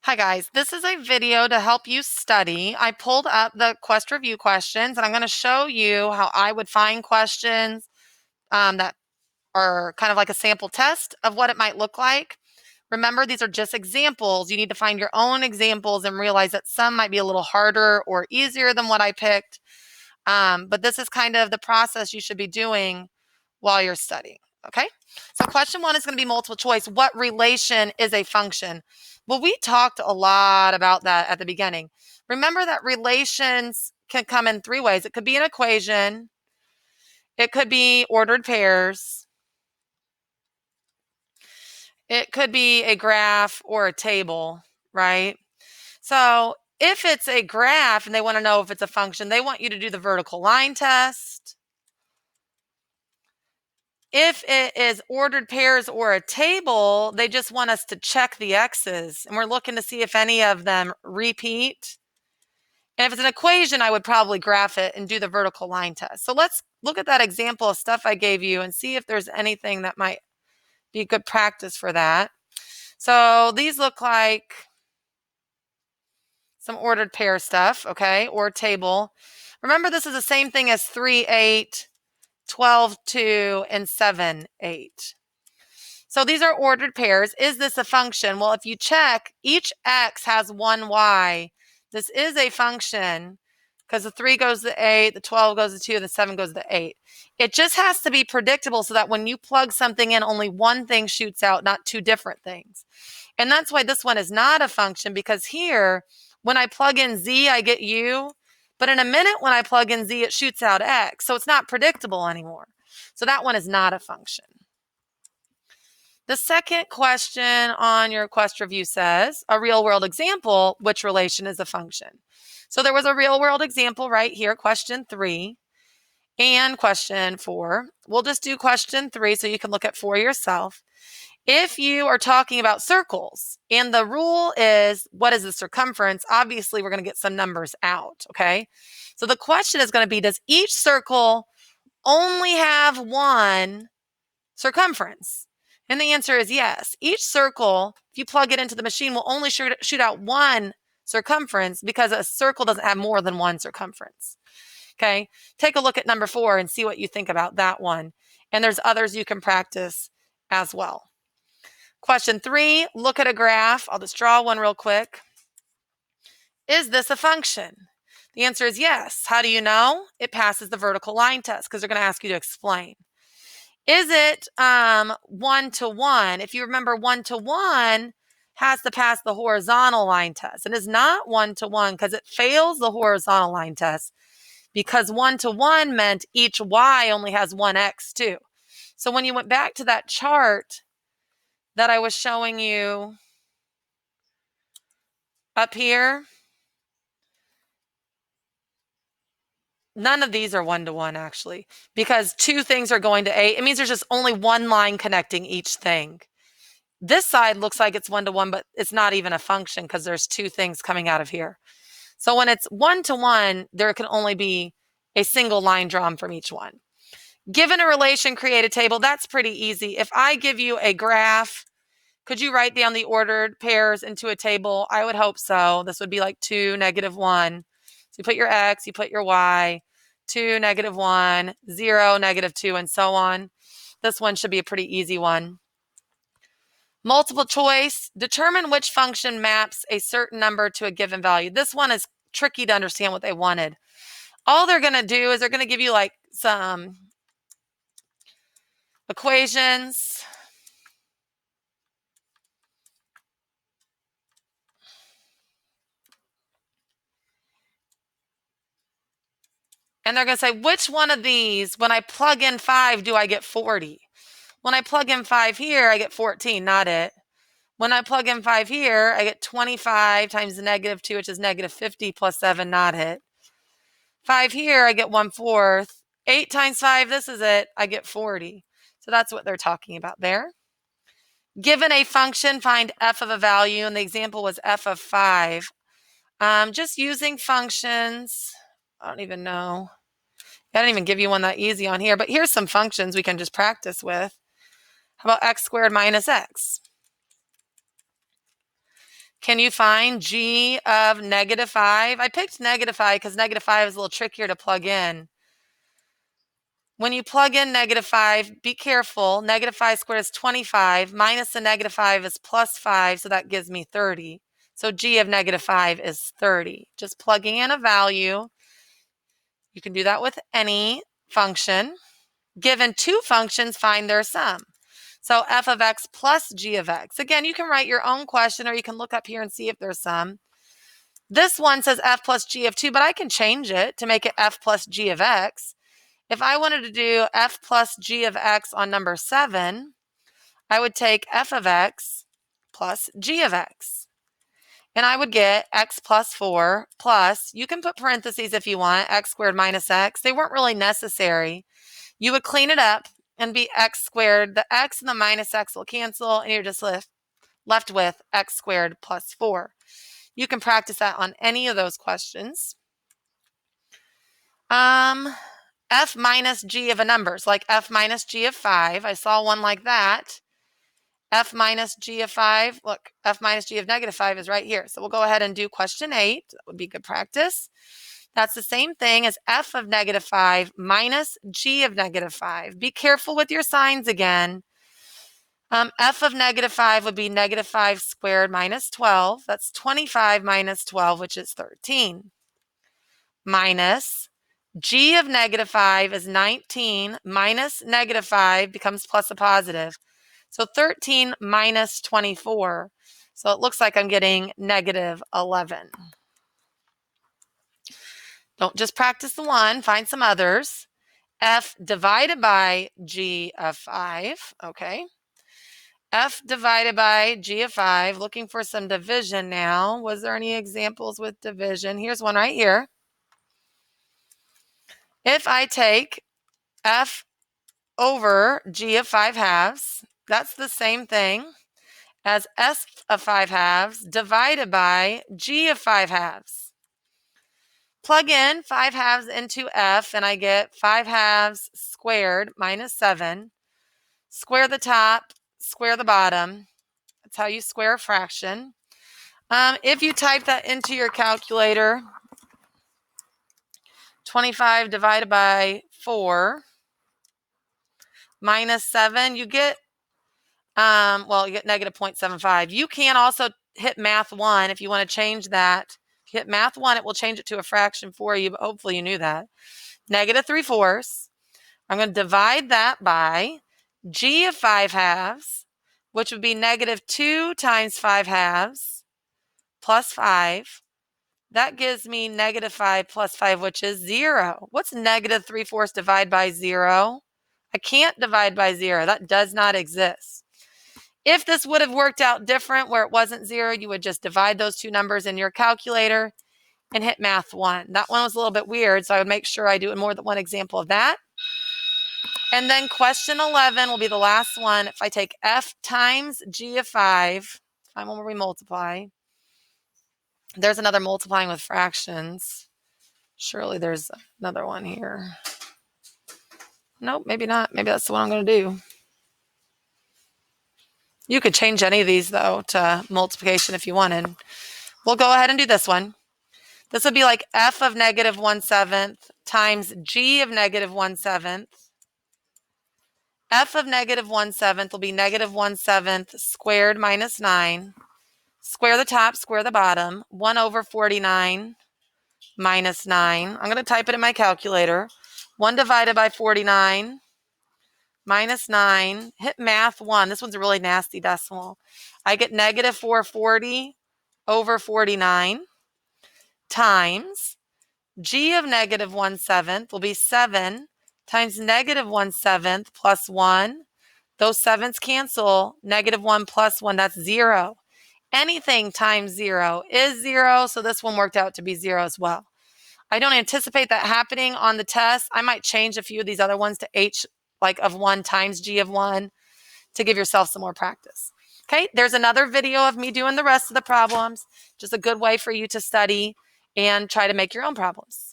Hi guys, this is a video to help you study. I pulled up the Quest Review questions and I'm going to show you how I would find questions that are kind of like a sample test of what it might look like. Remember, these are just examples. You need to find your own examples and realize that some might be a little harder or easier than what I picked. But this is kind of the process you should be doing while you're studying. Okay, so question one is going to be multiple choice. What relation is a function? Well, we talked a lot about that at the beginning. Remember that relations can come in three ways. It could be an equation, it could be ordered pairs, it could be a graph or a table, right? So if it's a graph and they want to know if it's a function, they want you to do the vertical line test. If it is ordered pairs or a table, they just want us to check the x's, and we're looking to see if any of them repeat. And if it's an equation, I would probably graph it and do the vertical line test. So let's look at that example of stuff I gave you and see if there's anything that might be good practice for that. So these look like some ordered pair stuff, okay, or table. Remember, this is the same thing as 3, 8, 12, 2, and 7, 8. So these are ordered pairs. Is this a function? Well, if you check, each x has one y. This is a function because the 3 goes to the 8, the 12 goes to 2, and the 7 goes to the 8. It just has to be predictable so that when you plug something in, only one thing shoots out, not two different things. And that's why this one is not a function, because here, when I plug in z, I get u. But in a minute, when I plug in z, it shoots out x. So it's not predictable anymore. So that one is not a function. The second question on your Quest Review says, a real world example, which relation is a function? So there was a real world example right here, question 3 and question 4. We'll just do question 3 so you can look at 4 yourself. If you are talking about circles and the rule is, what is the circumference? Obviously, we're going to get some numbers out, okay? So the question is going to be, does each circle only have one circumference? And the answer is yes. Each circle, if you plug it into the machine, will only shoot out one circumference because a circle doesn't have more than one circumference. Okay, take a look at number 4 and see what you think about that one. And there's others you can practice as well. Question 3, look at a graph. I'll just draw one real quick. Is this a function? The answer is yes. How do you know? It passes the vertical line test because they're going to ask you to explain. Is it 1 to 1? If you remember, 1 to 1 has to pass the horizontal line test. It is not 1 to 1 because it fails the horizontal line test, because 1 to 1 meant each y only has one x too. So when you went back to that chart that I was showing you up here, none of these are 1 to 1 actually, because two things are going to 8. It means there's just only one line connecting each thing. This side looks like it's 1 to 1, but it's not even a function because there's two things coming out of here. So when it's 1 to 1, there can only be a single line drawn from each one. Given a relation, create a table. That's pretty easy. If I give you a graph, could you write down the ordered pairs into a table? I would hope so. This would be like 2, -1. So you put your x, you put your y, 2, -1, 0, -2, and so on. This one should be a pretty easy one. Multiple choice, determine which function maps a certain number to a given value. This one is tricky to understand what they wanted. All they're going to do is they're going to give you like some equations. And they're going to say, which one of these, when I plug in 5, do I get 40? When I plug in 5 here, I get 14, not it. When I plug in 5 here, I get 25 times the -2, which is -50 plus 7, not it. 5 here, I get 1/4. 8 times 5, this is it, I get 40. So that's what they're talking about there. Given a function, find f of a value, and the example was f of 5. Just using functions, I don't even know. I didn't even give you one that easy on here, but here's some functions we can just practice with. How about x squared minus x? Can you find g of negative 5? I picked negative 5 because negative 5 is a little trickier to plug in. When you plug in negative 5, be careful. Negative 5 squared is 25. Minus the negative 5 is plus 5, so that gives me 30. So g of negative 5 is 30. Just plugging in a value. You can do that with any function. Given two functions, find their sum. So f of x plus g of x. Again, you can write your own question, or you can look up here and see if there's some. This one says f plus g of 2, but I can change it to make it f plus g of x. If I wanted to do f plus g of x on number 7, I would take f of x plus g of x. And I would get x plus 4 plus, you can put parentheses if you want, x squared minus x. They weren't really necessary. You would clean it up and be x squared. The x and the minus x will cancel, and you're just left with x squared plus 4. You can practice that on any of those questions. F minus g of a number, so like f minus g of 5. I saw one like that. F minus g of 5. Look, f minus g of negative 5 is right here. So we'll go ahead and do question 8. That would be good practice. That's the same thing as f of negative 5 minus g of negative 5. Be careful with your signs again. F of negative 5 would be negative 5 squared minus 12. That's 25 minus 12, which is 13. Minus g of negative 5 is 19 minus negative 5 becomes plus a positive. So 13 minus 24. So it looks like I'm getting negative 11. Don't just practice the one, find some others. F divided by g of 5, okay. F divided by g of 5, looking for some division now. Was there any examples with division? Here's one right here. If I take f over g of 5 halves, that's the same thing as s of 5 halves divided by g of 5 halves. Plug in 5 halves into f, and I get 5 halves squared minus 7. Square the top, square the bottom. That's how you square a fraction. If you type that into your calculator, 25 divided by 4 minus 7, you get, you get negative 0.75. You can also hit math 1 if you want to change that. If you hit math 1, it will change it to a fraction for you, but hopefully you knew that. Negative 3/4. I'm going to divide that by g of 5 halves, which would be negative 2 times 5 halves plus 5. That gives me negative 5 plus 5, which is 0. What's negative 3/4 divided by 0? I can't divide by 0. That does not exist. If this would have worked out different where it wasn't 0, you would just divide those two numbers in your calculator and hit math 1. That one was a little bit weird, so I would make sure I do more than one example of that. And then question 11 will be the last one. If I take f times g of 5, I'm when we multiply. There's another multiplying with fractions. Surely there's another one here. Nope, maybe not. Maybe that's the one I'm going to do. You could change any of these, though, to multiplication if you wanted. We'll go ahead and do this one. This would be like f of negative 1/7 times g of negative 1/7. F of negative 1/7 will be negative 1/7 squared minus 9. Square the top, square the bottom. 1 over 49 minus 9. I'm going to type it in my calculator. 1 divided by 49 minus 9. Hit math 1. This one's a really nasty decimal. I get negative 440 over 49 times g of negative 1/7 will be 7 times negative 1/7 plus 1. Those 7s cancel. Negative 1 plus 1, that's 0. Anything times 0 is 0, so this one worked out to be 0 as well. I don't anticipate that happening on the test. I might change a few of these other ones to h like of 1 times g of 1 to give yourself some more practice. Okay, there's another video of me doing the rest of the problems. Just a good way for you to study and try to make your own problems.